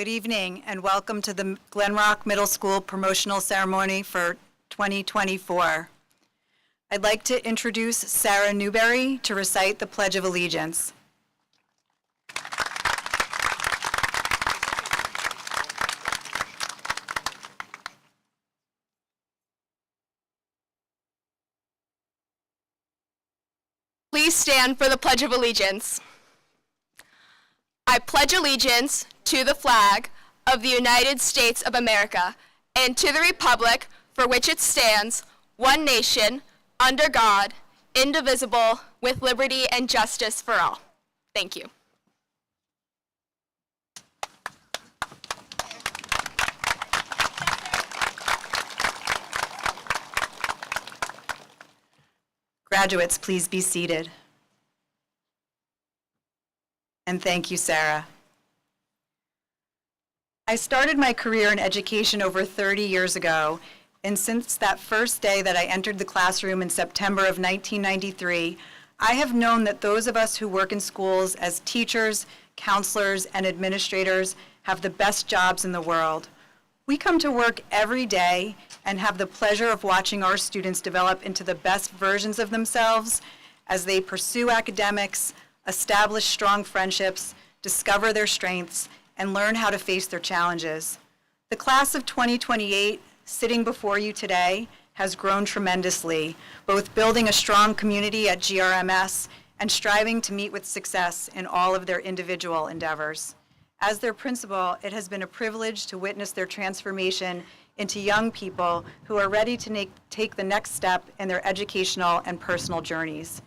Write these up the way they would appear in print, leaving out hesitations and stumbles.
Good evening and welcome to the Glen Middle School promotional ceremony for 2024. I'd like to introduce Sarah Newberry to recite the Pledge of Allegiance. Please stand for the Pledge of Allegiance. I pledge allegiance to the flag of the United States of America and to the republic for which it stands, one nation, under God, indivisible, with liberty and justice for all. Thank you. Graduates, please be seated. And thank you, Sarah. I started my career in education over 30 years ago, and since that first day that I entered the classroom in September of 1993, I have known that those of us who work in schools as teachers, counselors, and administrators have the best jobs in the world. We come to work every day and have the pleasure of watching our students develop into the best versions of themselves as they pursue academics, establish strong friendships, discover their strengths, and learn how to face their challenges. The class of 2028, sitting before you today, has grown tremendously, both building a strong community at GRMS and striving to meet with success in all of their individual endeavors. As their principal, it has been a privilege to witness their transformation into young people who are ready to take the next step in their educational and personal journeys.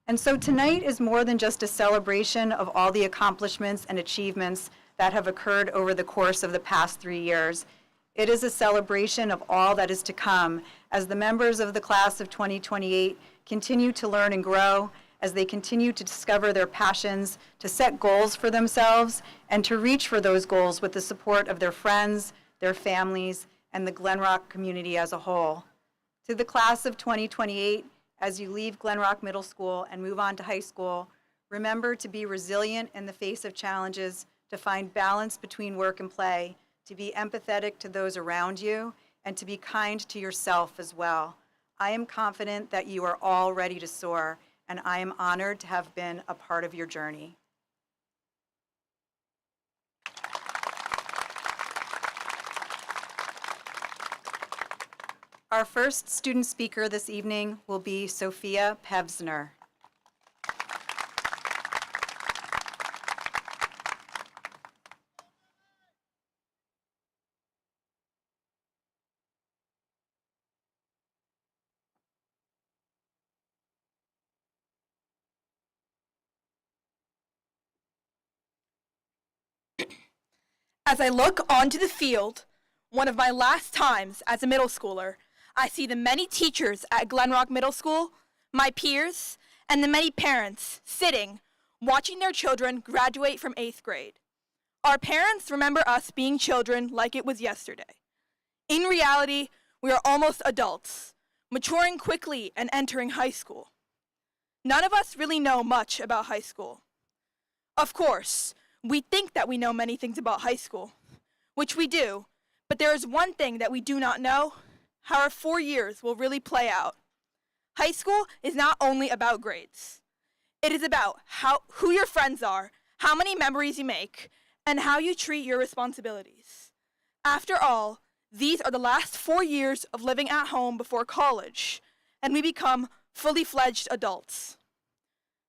And so tonight is more than just a celebration of all the accomplishments and achievements that have occurred over the course of the past 3 years. It is a celebration of all that is to come as the members of the class of 2028 continue to learn and grow, as they continue to discover their passions, to set goals for themselves, and to reach for those goals with the support of their friends, their families, and the Glen Rock community as a whole. To the class of 2028, as you leave Glen Rock Middle School and move on to high school, remember to be resilient in the face of challenges, to find balance between work and play, to be empathetic to those around you, and to be kind to yourself as well. I am confident that you are all ready to soar, and I am honored to have been a part of your journey. Our first student speaker this evening will be Sophia Pevsner. As I look onto the field, one of my last times as a middle schooler, I see the many teachers at Glen Rock Middle School, my peers, and the many parents sitting, watching their children graduate from 8th grade. Our parents remember us being children like it was yesterday. In reality, we are almost adults, maturing quickly and entering high school. None of us really know much about high school. Of course, we think that we know many things about high school, which we do, but there is one thing that we do not know: how our 4 years will really play out. High school is not only about grades. It is about who your friends are, how many memories you make, and how you treat your responsibilities. After all, these are the last 4 years of living at home before college, and we become fully fledged adults.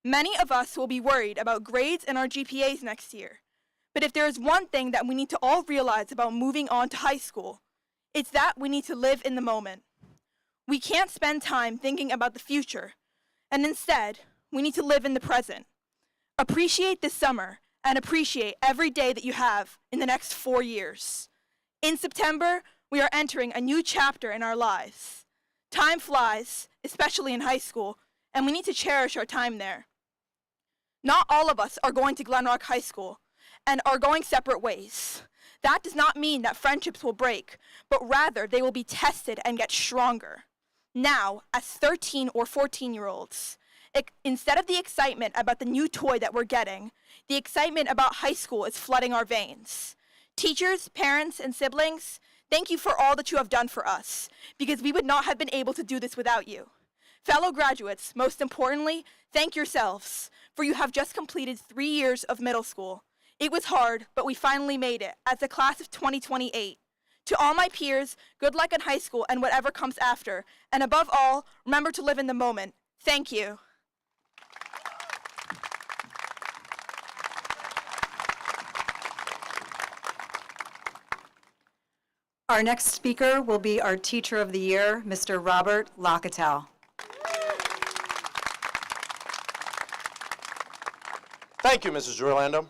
Many of us will be worried about grades and our GPAs next year, but if there is one thing that we need to all realize about moving on to high school, it's that we need to live in the moment. We can't spend time thinking about the future, and instead, we need to live in the present. Appreciate this summer and appreciate every day that you have in the next 4 years. In September, we are entering a new chapter in our lives. Time flies, especially in high school, and we need to cherish our time there. Not all of us are going to Glen Rock High School and are going separate ways. That does not mean that friendships will break, but rather they will be tested and get stronger. Now, as 13 or 14-year-olds, instead of the excitement about the new toy that we're getting, the excitement about high school is flooding our veins. Teachers, parents, and siblings, thank you for all that you have done for us, because we would not have been able to do this without you. Fellow graduates, most importantly, thank yourselves, for you have just completed 3 years of middle school. It was hard, but we finally made it as the class of 2028. To all my peers, good luck in high school and whatever comes after, and above all, remember to live in the moment. Thank you. Our next speaker will be our Teacher of the Year, Mr. Robert Locatell. Thank you, Mrs. Orlando.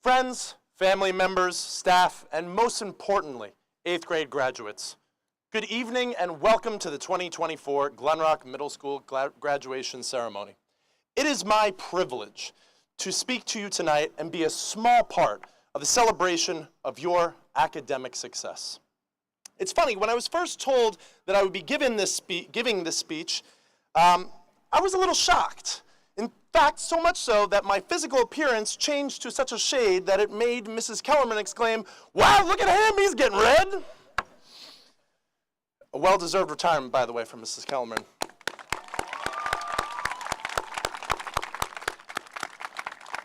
Friends, family members, staff, and most importantly, 8th grade graduates, good evening and welcome to the 2024 Glen Rock Middle School graduation ceremony. It is my privilege to speak to you tonight and be a small part of the celebration of your academic success. It's funny, when I was first told that I would be giving this speech, I was a little shocked. In fact, so much so that my physical appearance changed to such a shade that it made Mrs. Kellerman exclaim, "Wow, look at him, he's getting red." A well-deserved retirement, by the way, from Mrs. Kellerman.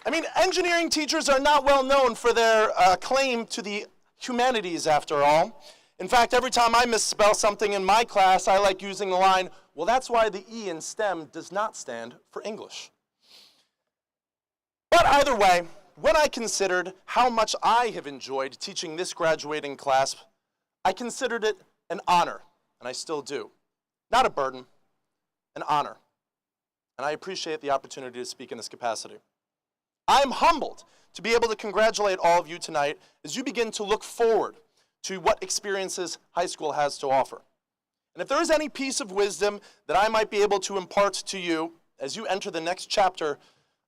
I mean, engineering teachers are not well known for their claim to the humanities, after all. In fact, every time I misspell something in my class, I like using the line, "Well, that's why the E in STEM does not stand for English." But either way, when I considered how much I have enjoyed teaching this graduating class, I considered it an honor, and I still do. Not a burden, an honor. And I appreciate the opportunity to speak in this capacity. I am humbled to be able to congratulate all of you tonight as you begin to look forward to what experiences high school has to offer. And if there is any piece of wisdom that I might be able to impart to you as you enter the next chapter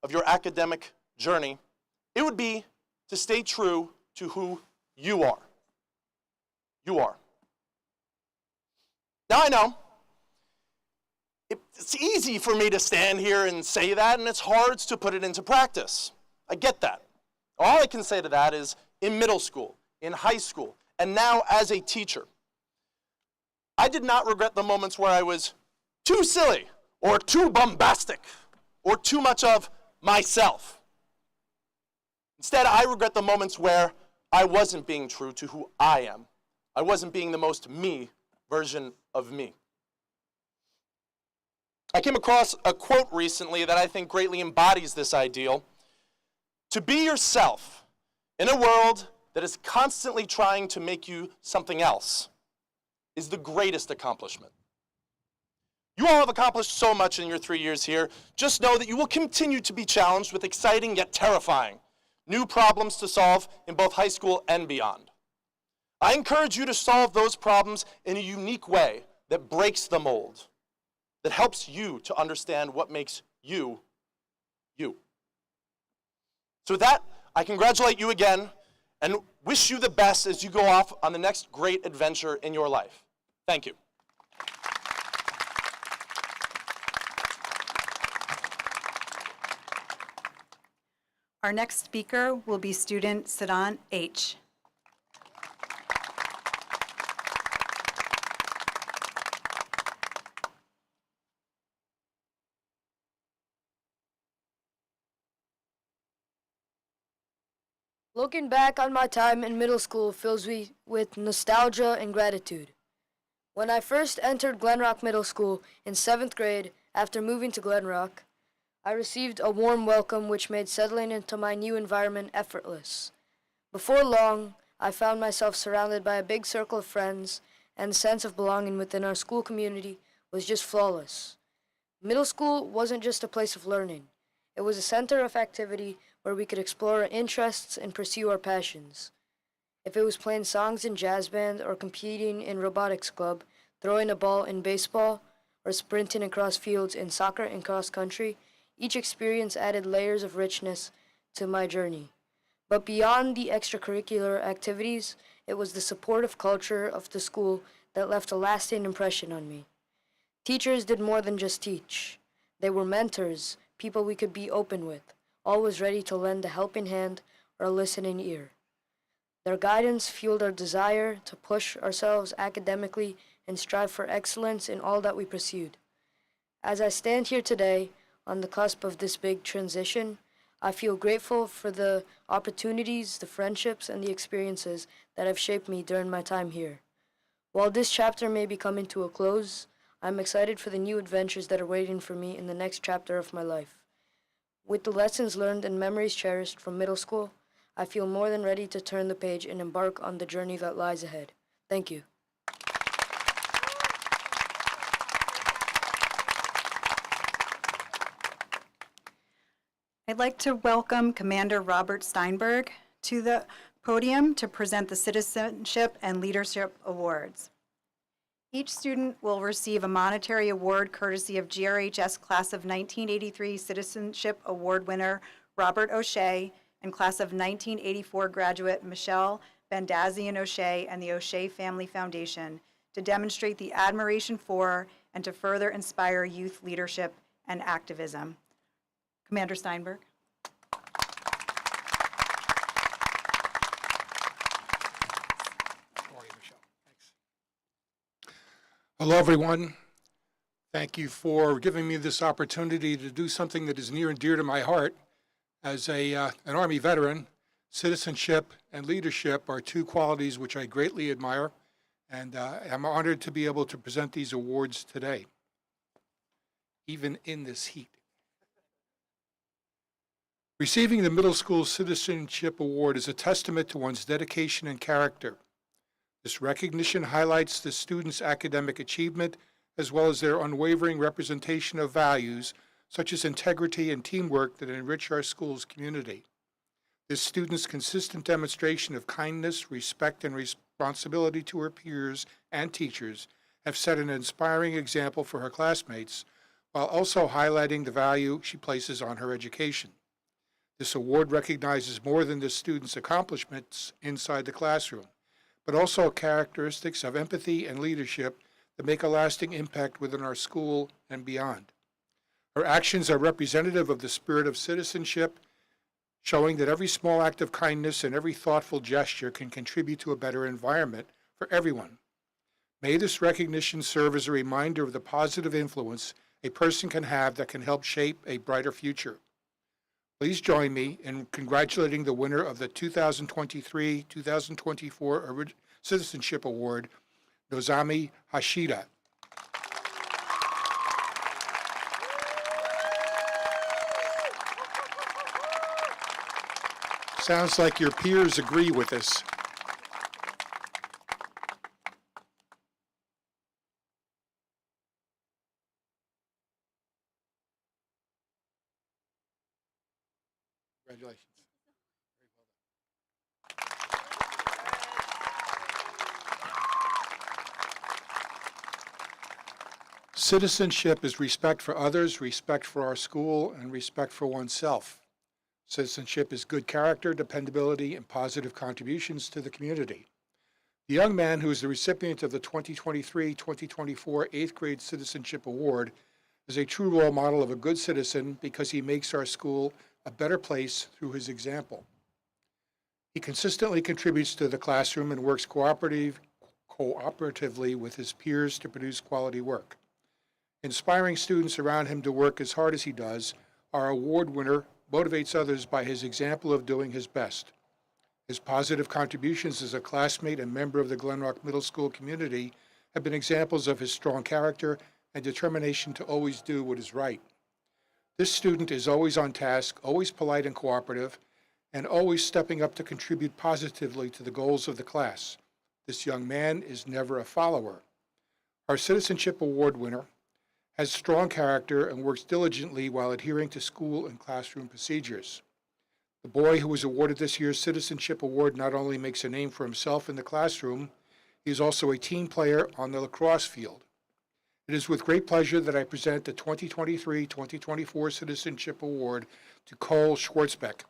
of your academic journey, it would be to stay true to who you are. You are. Now I know it's easy for me to stand here and say that, and it's hard to put it into practice. I get that. All I can say to that is in middle school, in high school, and now as a teacher, I did not regret the moments where I was too silly or too bombastic or too much of myself. Instead, I regret the moments where I wasn't being true to who I am. I wasn't being the most me version of me. I came across a quote recently that I think greatly embodies this ideal. To be yourself in a world that is constantly trying to make you something else is the greatest accomplishment. You all have accomplished so much in your 3 years here. Just know that you will continue to be challenged with exciting yet terrifying new problems to solve in both high school and beyond. I encourage you to solve those problems in a unique way that breaks the mold, that helps you to understand what makes you, you. So with that, I congratulate you again and wish you the best as you go off on the next great adventure in your life. Thank you. Our next speaker will be student Siddhant H. Looking back on my time in middle school fills me with nostalgia and gratitude. When I first entered Glen Rock Middle School in 7th grade after moving to Glen Rock, I received a warm welcome which made settling into my new environment effortless. Before long, I found myself surrounded by a big circle of friends, and the sense of belonging within our school community was just flawless. Middle school wasn't just a place of learning. It was a center of activity where we could explore our interests and pursue our passions. If it was playing songs in jazz band or competing in robotics club, throwing a ball in baseball, or sprinting across fields in soccer and cross country, each experience added layers of richness to my journey. But beyond the extracurricular activities, it was the supportive culture of the school that left a lasting impression on me. Teachers did more than just teach. They were mentors, people we could be open with, always ready to lend a helping hand or a listening ear. Their guidance fueled our desire to push ourselves academically and strive for excellence in all that we pursued. As I stand here today, on the cusp of this big transition, I feel grateful for the opportunities, the friendships, and the experiences that have shaped me during my time here. While this chapter may be coming to a close, I'm excited for the new adventures that are waiting for me in the next chapter of my life. With the lessons learned and memories cherished from middle school, I feel more than ready to turn the page and embark on the journey that lies ahead. Thank you. I'd like to welcome Commander Robert Steinberg to the podium to present the Citizenship and Leadership Awards. Each student will receive a monetary award courtesy of GRHS Class of 1983 Citizenship Award winner Robert O'Shea and Class of 1984 graduate Michelle Bandazian O'Shea and the O'Shea Family Foundation to demonstrate the admiration for and to further inspire youth leadership and activism. Commander Steinberg. How are you, Michelle? Thanks. Hello, everyone. Thank you for giving me this opportunity to do something that is near and dear to my heart. As an Army veteran, citizenship and leadership are two qualities which I greatly admire, and I'm honored to be able to present these awards today, even in this heat. Receiving the Middle School Citizenship Award is a testament to one's dedication and character. This recognition highlights the students' academic achievement as well as their unwavering representation of values such as integrity and teamwork that enrich our school's community. This student's consistent demonstration of kindness, respect, and responsibility to her peers and teachers have set an inspiring example for her classmates while also highlighting the value she places on her education. This award recognizes more than the student's accomplishments inside the classroom, but also characteristics of empathy and leadership that make a lasting impact within our school and beyond. Her actions are representative of the spirit of citizenship, showing that every small act of kindness and every thoughtful gesture can contribute to a better environment for everyone. May this recognition serve as a reminder of the positive influence a person can have that can help shape a brighter future. Please join me in congratulating the winner of the 2023-2024 Citizenship Award, Nozami Hashida. Sounds like your peers agree with this. Congratulations. Very well done. Citizenship is respect for others, respect for our school, and respect for oneself. Citizenship is good character, dependability, and positive contributions to the community. The young man who is the recipient of the 2023-2024 8th Grade Citizenship Award is a true role model of a good citizen because he makes our school a better place through his example. He consistently contributes to the classroom and works cooperatively with his peers to produce quality work. Inspiring students around him to work as hard as he does, our award winner motivates others by his example of doing his best. His positive contributions as a classmate and member of the Glen Rock Middle School community have been examples of his strong character and determination to always do what is right. This student is always on task, always polite and cooperative, and always stepping up to contribute positively to the goals of the class. This young man is never a follower. Our Citizenship Award winner has strong character and works diligently while adhering to school and classroom procedures. The boy who was awarded this year's Citizenship Award not only makes a name for himself in the classroom, he is also a team player on the lacrosse field. It is with great pleasure that I present the 2023-2024 Citizenship Award to Cole Schwartzbeck.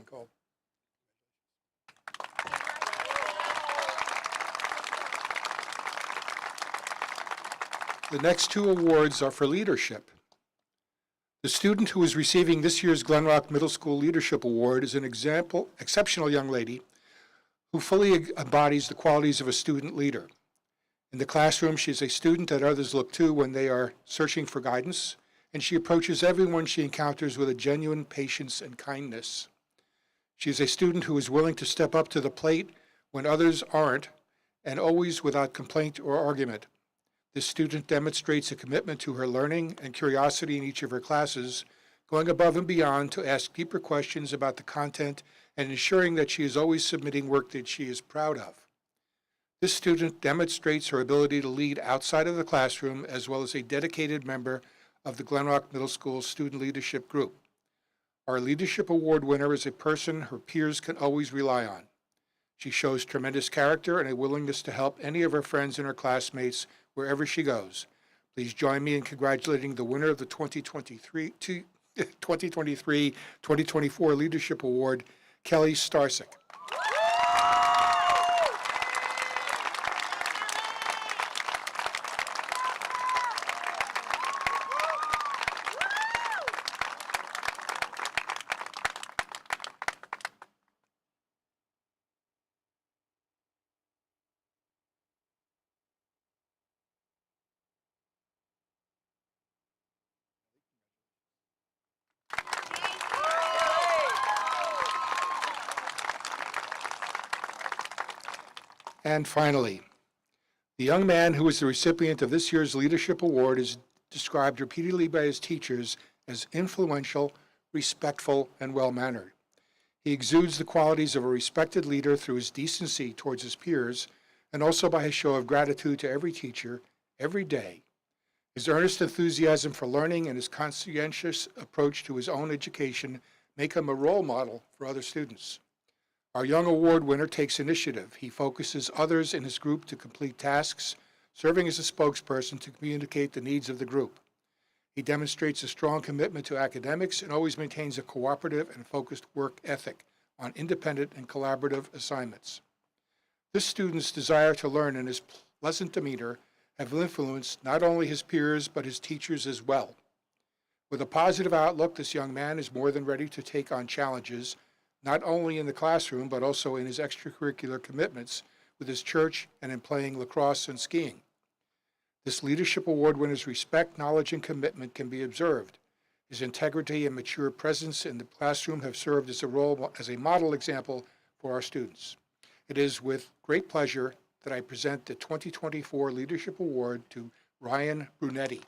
on call. The next two awards are for leadership. The student who is receiving this year's Glen Rock Middle School Leadership Award is an exceptional young lady who fully embodies the qualities of a student leader. In the classroom, she is a student that others look to when they are searching for guidance, and she approaches everyone she encounters with a genuine patience and kindness. She is a student who is willing to step up to the plate when others aren't, and always without complaint or argument. This student demonstrates a commitment to her learning and curiosity in each of her classes, going above and beyond to ask deeper questions about the content and ensuring that she is always submitting work that she is proud of. This student demonstrates her ability to lead outside of the classroom as well as a dedicated member of the Glen Rock Middle School Student Leadership Group. Our Leadership Award winner is a person her peers can always rely on. She shows tremendous character and a willingness to help any of her friends and her classmates wherever she goes. Please join me in congratulating the winner of the 2023-2024 Leadership Award, Kelly Starsick. And finally, the young man who is the recipient of this year's Leadership Award is described repeatedly by his teachers as influential, respectful, and well-mannered. He exudes the qualities of a respected leader through his decency towards his peers and also by his show of gratitude to every teacher, every day. His earnest enthusiasm for learning and his conscientious approach to his own education make him a role model for other students. Our young award winner takes initiative. He focuses others in his group to complete tasks, serving as a spokesperson to communicate the needs of the group. He demonstrates a strong commitment to academics and always maintains a cooperative and focused work ethic on independent and collaborative assignments. This student's desire to learn and his pleasant demeanor have influenced not only his peers but his teachers as well. With a positive outlook, this young man is more than ready to take on challenges, not only in the classroom, but also in his extracurricular commitments with his church and in playing lacrosse and skiing. This Leadership Award winner's respect, knowledge, and commitment can be observed. His integrity and mature presence in the classroom have served as a model example for our students. It is with great pleasure that I present the 2024 Leadership Award to Ryan Brunetti.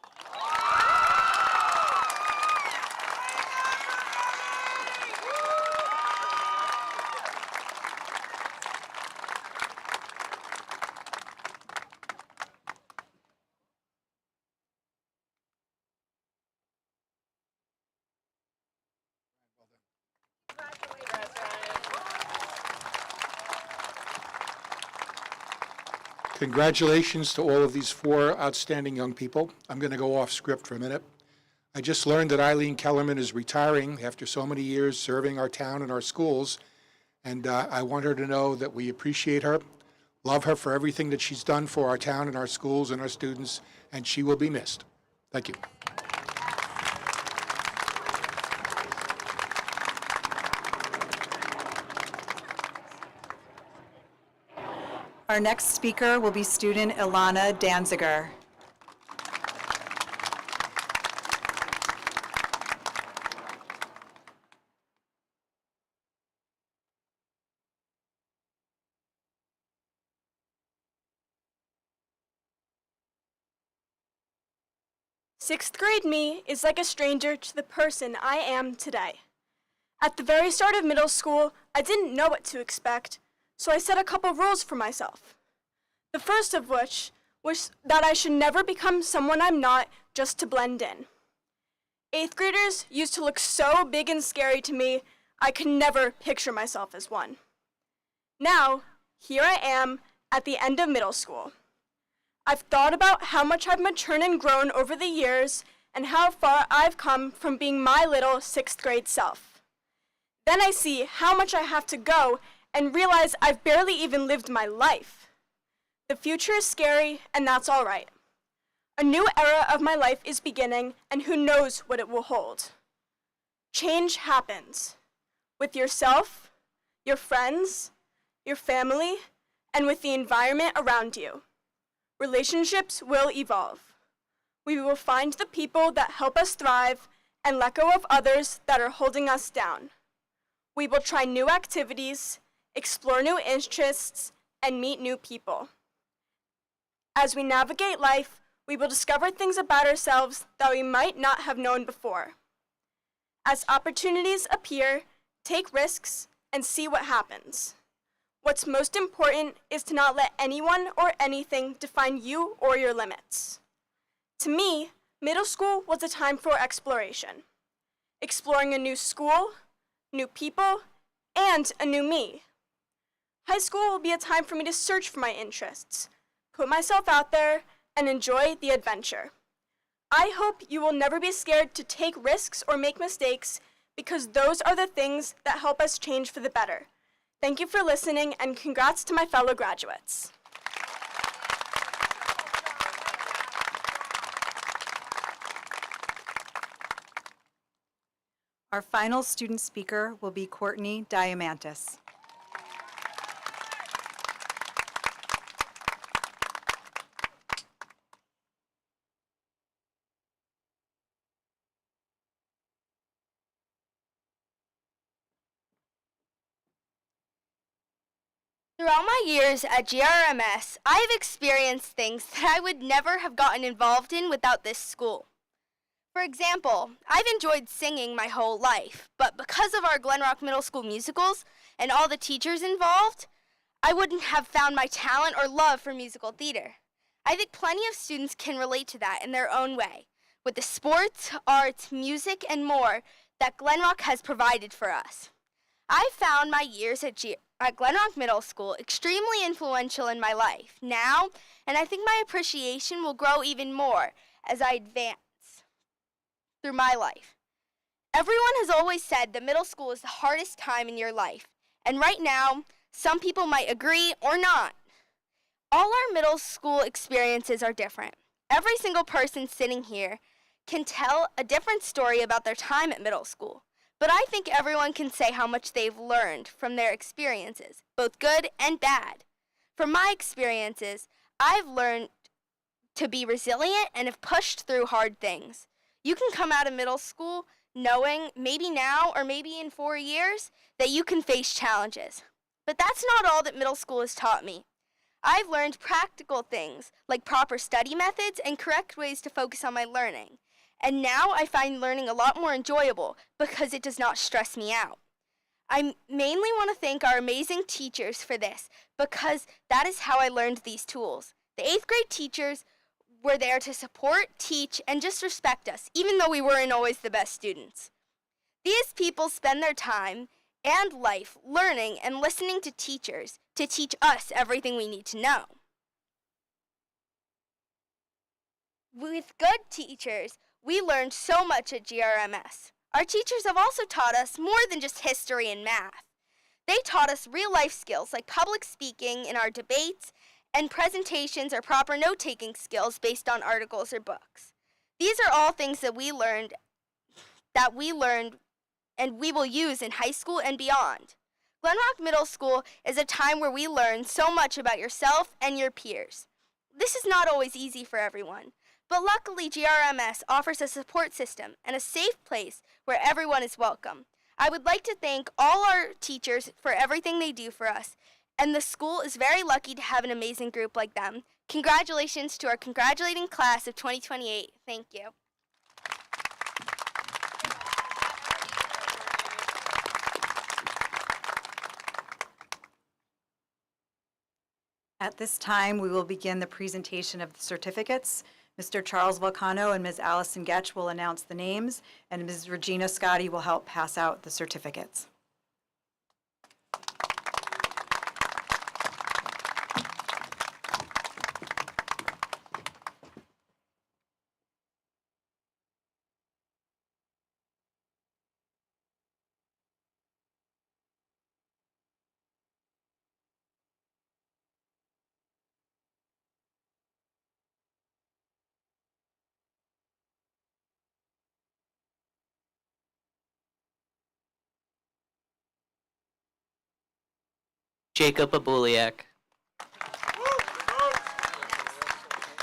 Congratulations to all of these four outstanding young people. I'm going to go off script for a minute. I just learned that Eileen Kellerman is retiring after so many years serving our town and our schools, and I want her to know that we appreciate her, love her for everything that she's done for our town and our schools and our students, and she will be missed. Thank you. Our next speaker will be student Ilana Danziger. Sixth grade me is like a stranger to the person I am today. At the very start of middle school, I didn't know what to expect, so I set a couple rules for myself. The first of which was that I should never become someone I'm not just to blend in. Eighth graders used to look so big and scary to me, I could never picture myself as one. Now, here I am at the end of middle school. I've thought about how much I've matured and grown over the years and how far I've come from being my little sixth grade self. Then I see how much I have to go and realize I've barely even lived my life. The future is scary, and that's all right. A new era of my life is beginning, and who knows what it will hold. Change happens with yourself, your friends, your family, and with the environment around you. Relationships will evolve. We will find the people that help us thrive and let go of others that are holding us down. We will try new activities, explore new interests, and meet new people. As we navigate life, we will discover things about ourselves that we might not have known before. As opportunities appear, take risks and see what happens. What's most important is to not let anyone or anything define you or your limits. To me, middle school was a time for exploration. Exploring a new school, new people, and a new me. High school will be a time for me to search for my interests, put myself out there, and enjoy the adventure. I hope you will never be scared to take risks or make mistakes, because those are the things that help us change for the better. Thank you for listening, and congrats to my fellow graduates. Our final student speaker will be Courtney Diamantis. Throughout my years at GRMS, I have experienced things that I would never have gotten involved in without this school. For example, I've enjoyed singing my whole life, but because of our Glen Rock Middle School musicals and all the teachers involved, I wouldn't have found my talent or love for musical theater. I think plenty of students can relate to that in their own way, with the sports, arts, music, and more that Glen Rock has provided for us. I found my years at Glen Rock Middle School extremely influential in my life now, and I think my appreciation will grow even more as I advance through my life. Everyone has always said that middle school is the hardest time in your life, and right now, some people might agree or not. All our middle school experiences are different. Every single person sitting here can tell a different story about their time at middle school. But I think everyone can say how much they've learned from their experiences, both good and bad. From my experiences, I've learned to be resilient and have pushed through hard things. You can come out of middle school knowing, maybe now or maybe in 4 years, that you can face challenges. But that's not all that middle school has taught me. I've learned practical things like proper study methods and correct ways to focus on my learning. And now I find learning a lot more enjoyable because it does not stress me out. I mainly want to thank our amazing teachers for this because that is how I learned these tools. The 8th grade teachers were there to support, teach, and just respect us, even though we weren't always the best students. These people spend their time and life learning and listening to teachers to teach us everything we need to know. With good teachers, we learned so much at GRMS. Our teachers have also taught us more than just history and math. They taught us real-life skills like public speaking in our debates and presentations or proper note-taking skills based on articles or books. These are all things that we learned and we will use in high school and beyond. Glen Rock Middle School is a time where we learn so much about yourself and your peers. This is not always easy for everyone. But luckily, GRMS offers a support system and a safe place where everyone is welcome. I would like to thank all our teachers for everything they do for us, and the school is very lucky to have an amazing group like them. Congratulations to our congratulating class of 2028. Thank you. At this time, we will begin the presentation of the certificates. Mr. Charles Volcano and Ms. Allison Getch will announce the names, and Ms. Regina Scotti will help pass out the certificates. Jacob Abuliak,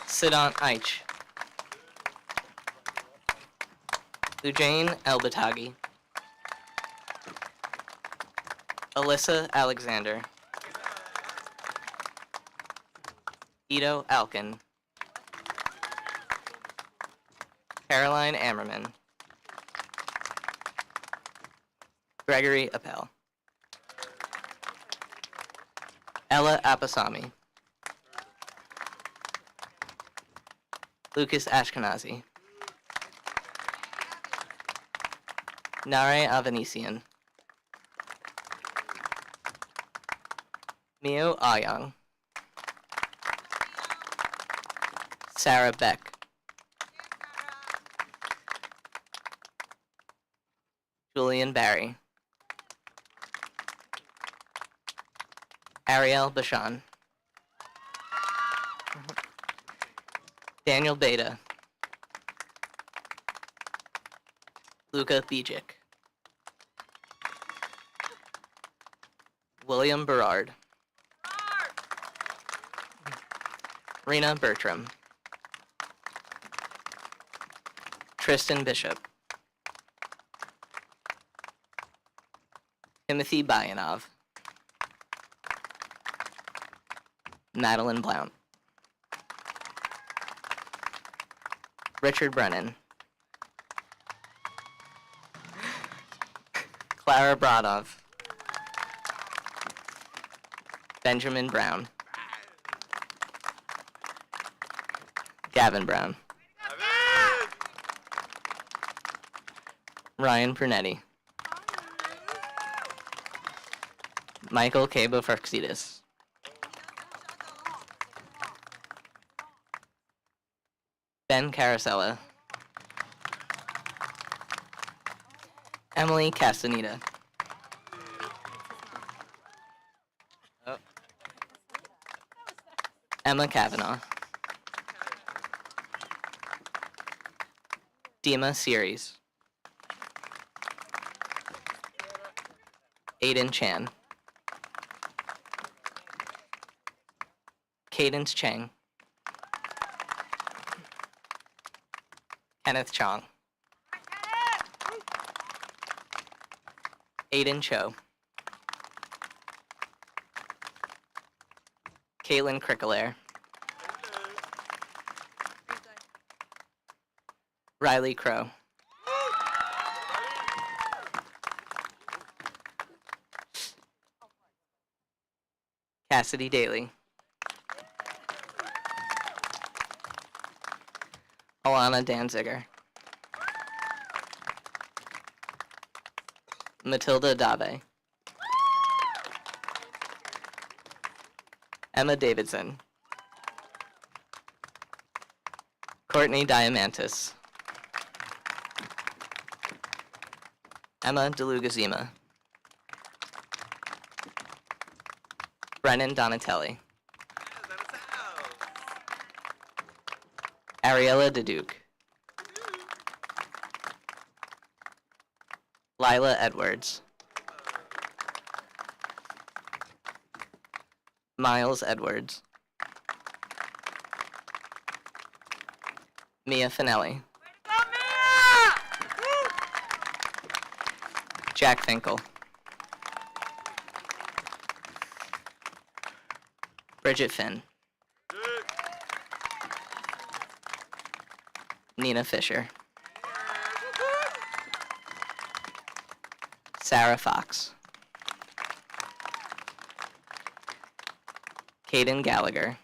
Siddhant Aich, Lujain Elbatagi, Alyssa Alexander, Ito Alkin, Caroline Ammerman, Gregory Appel, Ella Apasami, Lucas Ashkenazi, Nare Avanesian, Mio Ayang, Sarah Beck, Julian Barry, Ariel Bashan, Daniel Beta, Luca Bijic, William Berard, Rena Bertram, Tristan Bishop, Timothy Bayanov, Madeline Blount, Richard Brennan, Clara Brodov, Benjamin Brown, Gavin Brown, Ryan Pernetti, Michael K. Bofarxidis, Ben Carasella, Emily Castaneda, Emma Kavanaugh, Dima Series, Aiden Chan, Cadence Chang, Kenneth Chong, Aiden Cho, Caitlin Crickelaire, Riley Crow, Cassidy Daly, Alana Danziger, Matilda Dave, Emma Davidson, Courtney Diamantis, Emma DeLugazima, Brennan Donatelli, Ariella DeDuke, Lila Edwards, Miles Edwards, Mia Finelli, Jack Finkel, Bridget Finn, Nina Fisher, Sarah Fox, Caden Gallagher,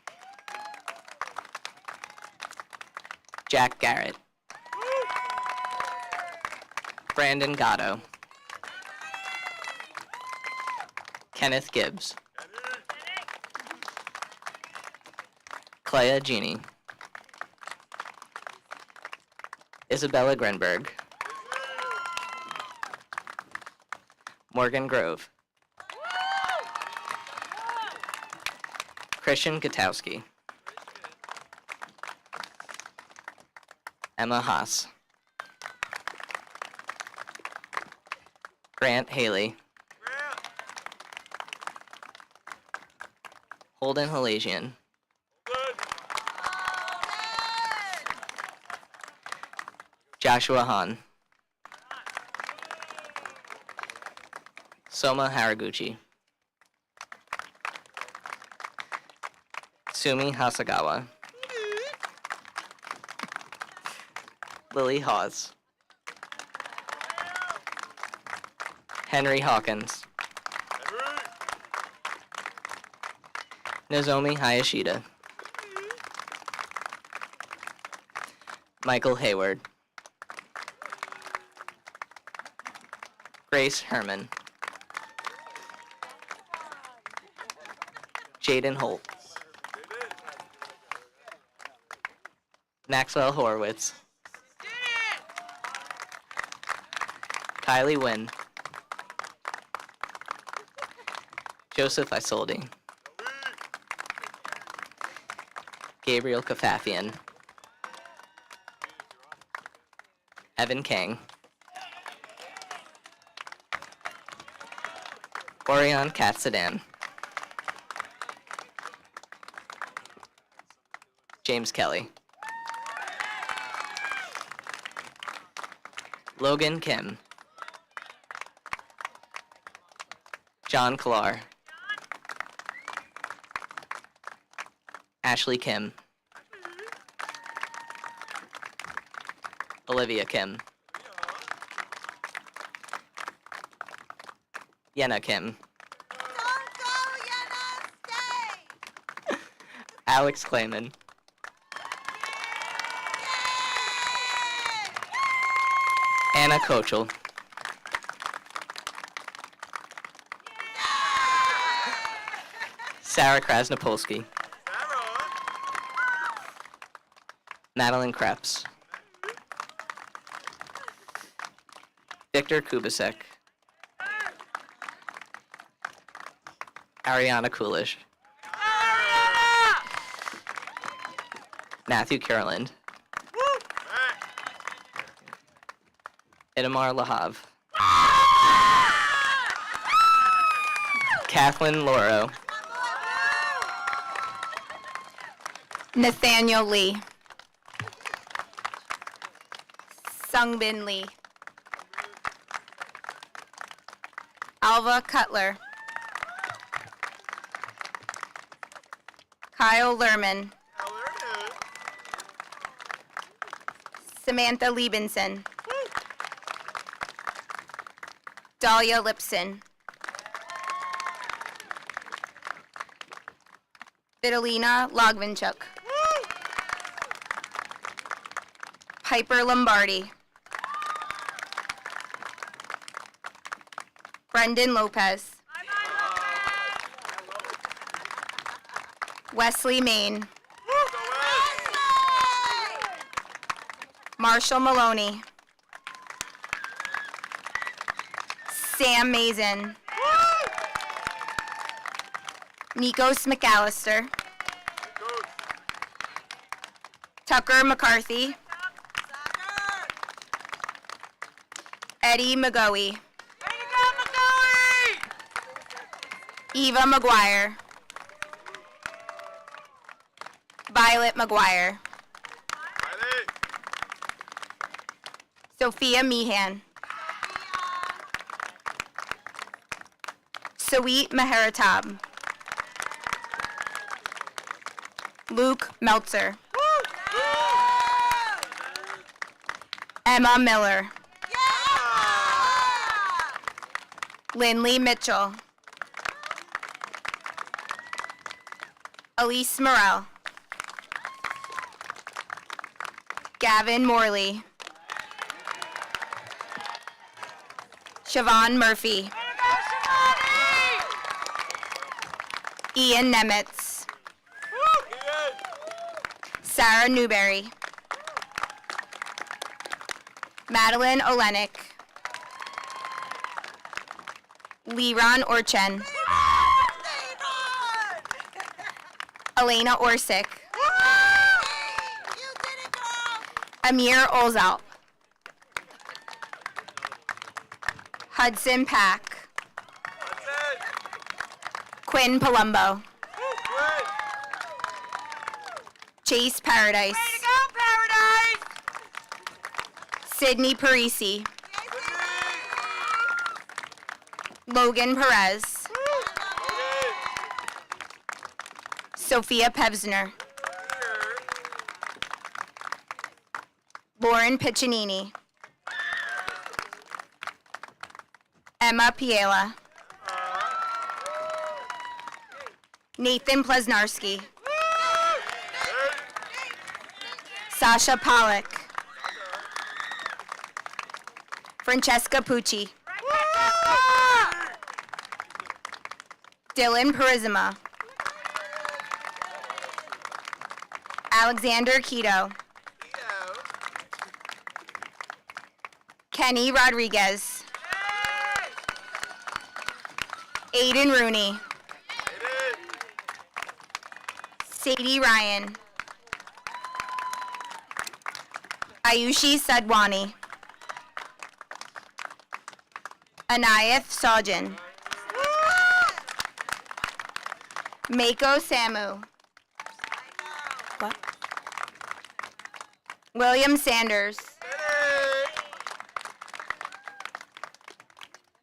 Jack Garrett, Brandon Gatto, Kenneth Gibbs, Clea Genie, Isabella Grenberg, Morgan Grove, Christian Gutowski, Emma Haas, Grant Haley, Holden Halasian. Joshua Hahn. Soma Haraguchi. Sumi Hasagawa. Lily Hawes. Henry Hawkins. Nozomi Hayashida. Michael Hayward. Grace Herman. Jaden Holt. Maxwell Horowitz. Kylie Wynn. Joseph Isolde. Gabriel Kafafian. Evan Kang. Orion Katsadan. James Kelly. Logan Kim. John Klar. Ashley Kim. Olivia Kim. Yenna Kim. Alex Clayman. Anna Kochel. Sarah Krasnopolsky. Madeline Krebs. Victor Kubasek. Ariana Coolish. Matthew Curland. Itamar Lahav. Kathleen Loro. Nathaniel Lee. Sungbin Lee. Alva Cutler. Kyle Lerman. Samantha Liebenson. Dahlia Lipson. Vitalina Logvinchuk. Piper Lombardi. Brendan Lopez. Wesley Main. Marshall Maloney. Sam Mason. Nikos McAllister. Tucker McCarthy. Eddie McGoey. Eva McGuire. Violet McGuire. Sophia Meehan. Sawit Maharatab. Luke Meltzer. Emma Miller. Lindley Mitchell. Elise Morel. Gavin Morley. Siobhan Murphy. Ian Nemitz. Sarah Newberry. Madeline Olenek. Leron Orchen. Elena Orsic. Amir Olzalt. Hudson Pack. Quinn Palumbo. Chase Paradise. Way to go, Paradise! Sydney Parisi. Logan Perez. Sophia Pevsner. Lauren Piccinini. Emma Piela. Nathan Plesnarski. Sasha Pollack. Francesca Pucci. Dylan Perizima. Alexander Keto. Kenny Rodriguez. Aiden Rooney. Sadie Ryan. Ayushi Sadwani. Anayeth Sajin. Mako Samu. What? William Sanders.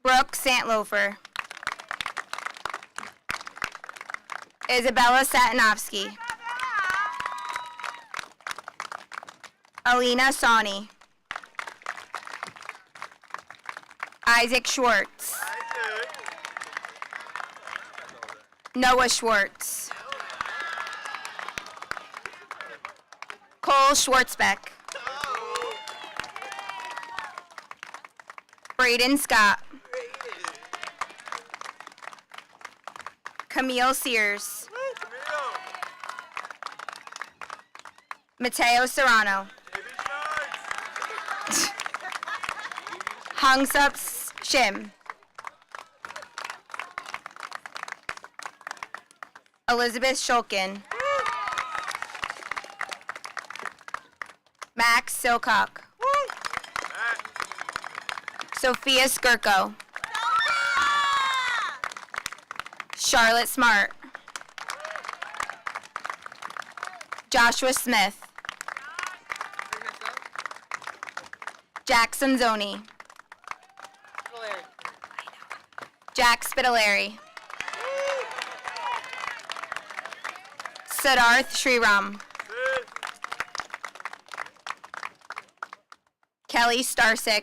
Brooke Santlofer. Isabella Satanovsky. Alina Sawney. Isaac Schwartz. Noah Schwartz. Cole Schwartzbeck. Braden Scott. Camille Sears. Mateo Serrano. Hangsup Shim. Elizabeth Shulkin. Max Silcock. Sophia Skirko. Charlotte Smart. Joshua Smith. Jackson Zoni. Jack Spitaleri. Siddharth Sriram. Kelly Starsick.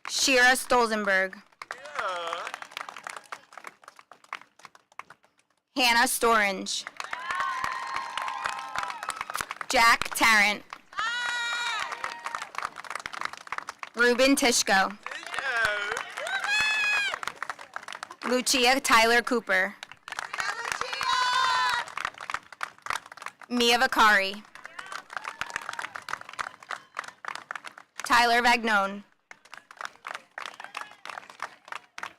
Shira Stolzenberg. Hannah Storange. Jack Tarrant. Ruben Tishko. Lucia Tyler Cooper. Mia Vicari. Tyler Vagnone.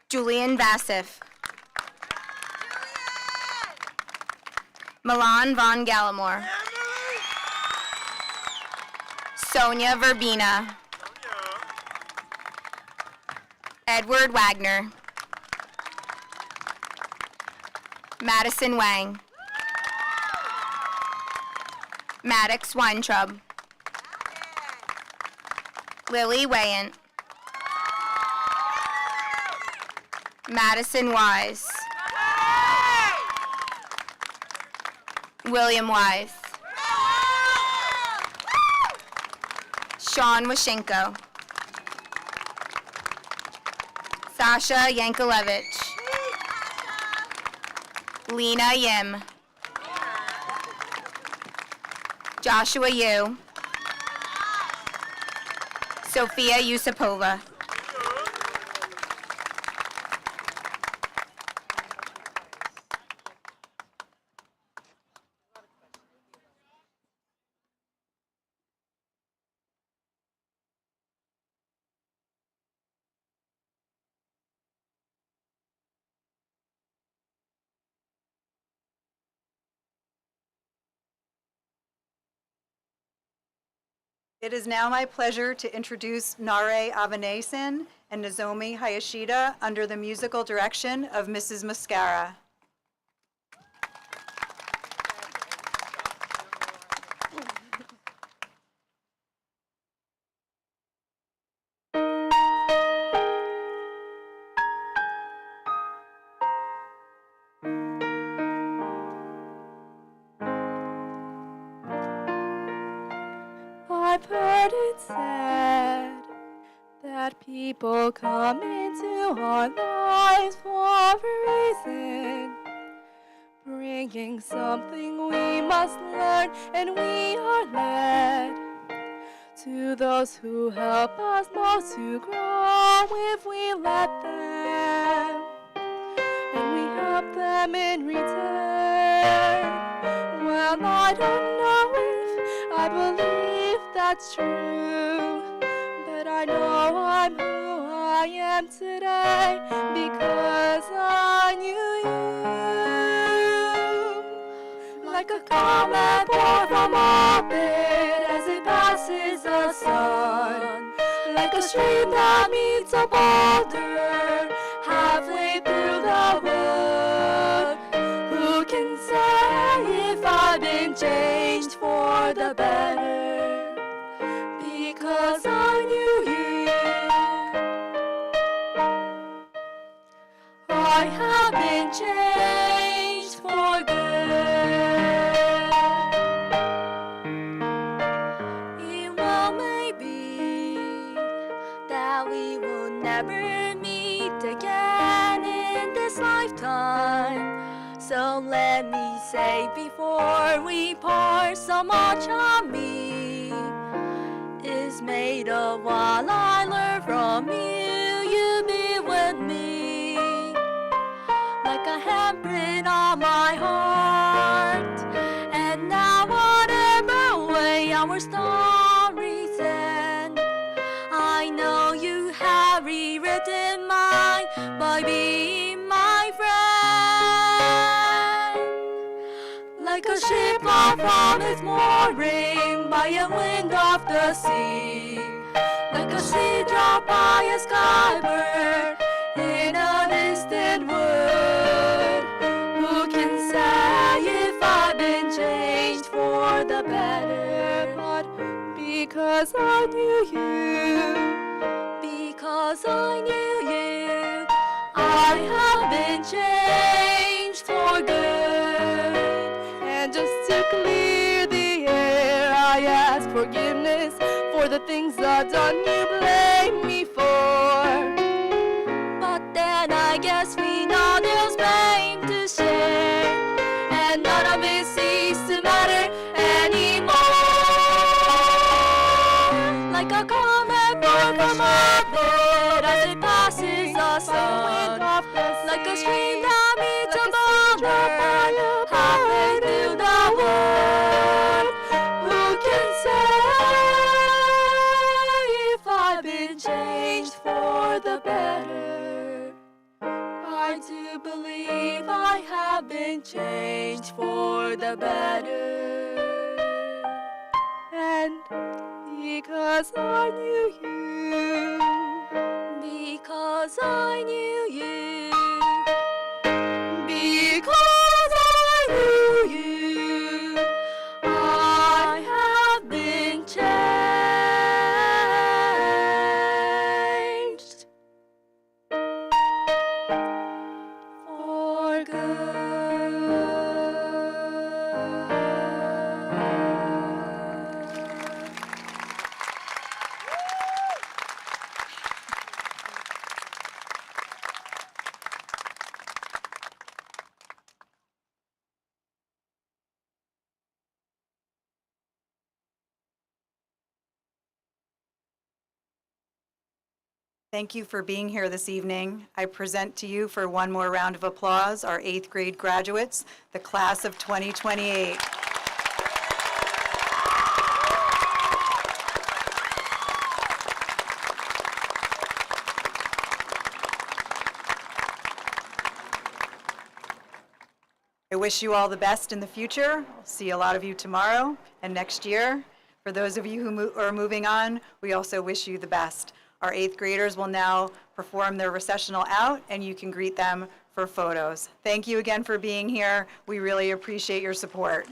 Julian Vassif. Milan Von Gallimore. Sonia Verbena. Edward Wagner. Madison Wang. Maddox Weintraub. Lily Wayant. Madison Wise. William Wise. Sean Washenko. Sasha Yankelevich. Lena Yim. Joshua Yu. Sophia Yusupova. It is now my pleasure to introduce Nare Avanesan and Nozomi Hayashida under the musical direction of Mrs. Mascara. it's said that people come into our lives for a reason, bringing something we must learn, and we are led to those who help us most to grow if we let them, and we help them in return. Well, I don't know if I believe that's true, but I know I'm who I am today because I knew you. Like a comet born from orbit as it passes the sun, like a stream that meets a boulder halfway through the wood. Who can say if I've been changed for the better? Because I knew you. I have been changed for good. It well may be that we will never meet again in this lifetime. So let me say before we part, so much of me is made of what I learned from you. You be with me like a handprint on my heart. And now whatever way our stories end, I know you have rewritten mine by being my friend. Like a ship off from its mooring by a wind off the sea, like a sea drop by a skybird in a distant wood. Who can say if I've been changed for the better? But because I knew you, because I knew you, I have been changed for good. And just to clear the air, I ask forgiveness for the things I've done you blame me for. But then I guess we know there's blame to share, and none of it seems to matter anymore. Like a comet born from orbit as it passes the sun, like a stream that meets a boulder halfway through the wood. Who can say if I've been changed for the better? I do believe I have been changed for the better. And because I knew you, because I knew you, because I knew you, I have been changed for good. Thank you for being here this evening. I present to you for one more round of applause our 8th grade graduates, the class of 2028. I wish you all the best in the future. I'll see a lot of you tomorrow and next year. For those of you who are moving on, we also wish you the best. Our 8th graders will now perform their recessional out, and you can greet them for photos. Thank you again for being here. We really appreciate your support.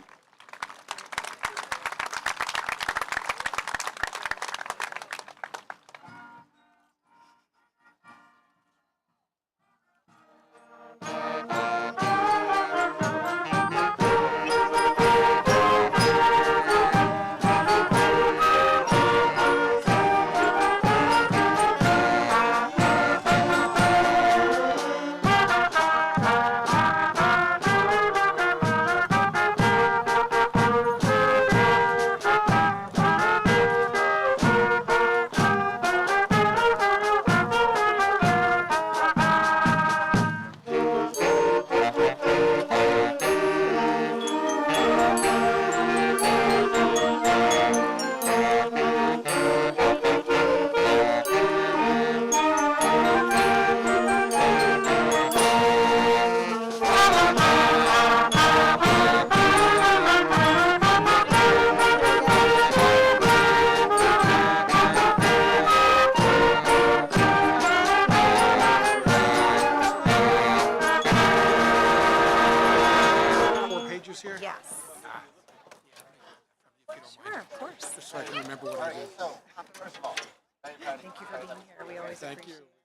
papers here? Yes. Sure, of course. Just so I can remember what I did. Thank you for being here. We always Thank appreciate you. it.